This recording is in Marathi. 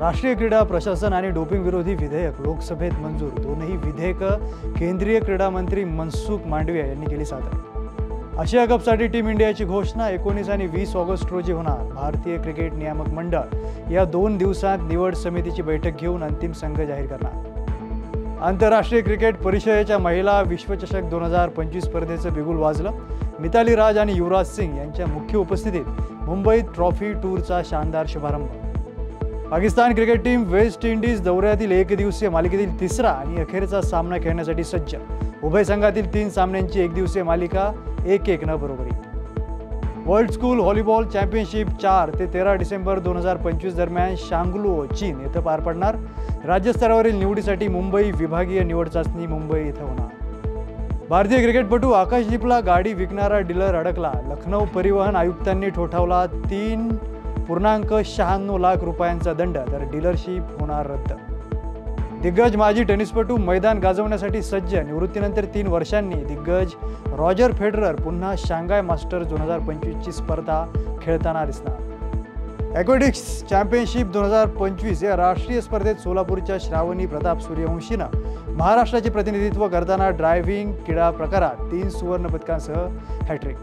राष्ट्रीय क्रीडा प्रशासन आणि डोपिंग विरोधी विधेयक लोकसभेत मंजूर। दोनही विधेयक केंद्रीय क्रीडा मंत्री मनसुख मांडविया यांनी केली सादर। आशिया कपसाठी टीम इंडियाची घोषणा 19 आणि 20 ऑगस्ट रोजी होणार। भारतीय क्रिकेट नियामक मंडळ या 2 दिवसांत निवड समितीची बैठक घेऊन अंतिम संघ जाहीर करणार। आंतरराष्ट्रीय क्रिकेट परिषदेच्या महिला विश्वचषक 2025 स्पर्धेचं बिगुल वाजलं। मिताली राज आणि युवराज सिंग यांच्या मुख्य उपस्थितीत मुंबईत ट्रॉफी टूरचा शानदार शुभारंभ। Pakistan cricket team West Indies दौऱ्यातील एकदिवसीय मालिकेतील तिसरा आणि अखेरचा सामना खेळण्यासाठी सज्ज। उभय संघातील 3 सामन्यांची एकदिवसीय मालिका 1-1 न बरोबरी। वर्ल्ड स्कूल व्हॉलीबॉल चॅम्पियनशिप 4 ते 13 डिसेंबर 2025 दरम्यान शांगलुओ चीन येथे पार पडणार। राज्यस्तरावरील निवडीसाठी मुंबई विभागीय निवड चाचणी मुंबई येथे होणार। भारतीय क्रिकेटपटू आकाशदीपला गाडी विकणारा डीलर अडकला। लखनौ परिवहन आयुक्तांनी ठोठावला 3.96 लाख रुपयांचा दंड, तर डीलरशिप होणार रद्द। दिग्गज माजी टेनिसपटू मैदान गाजवण्यासाठी सज्ज। निवृत्तीनंतर 3 वर्षांनी दिग्गज रॉजर फेडरर पुन्हा शांघाय मास्टर्स 2025 ची स्पर्धा खेळताना दिसणार। ॲक्वेटिक्स चॅम्पियनशिप 2025 या राष्ट्रीय स्पर्धेत सोलापूरच्या श्रावणी प्रताप सूर्यवंशीनं महाराष्ट्राचे प्रतिनिधित्व करताना ड्रायव्हिंग क्रीडा प्रकारात 3 सुवर्ण पदकांसह हॅट्रिक।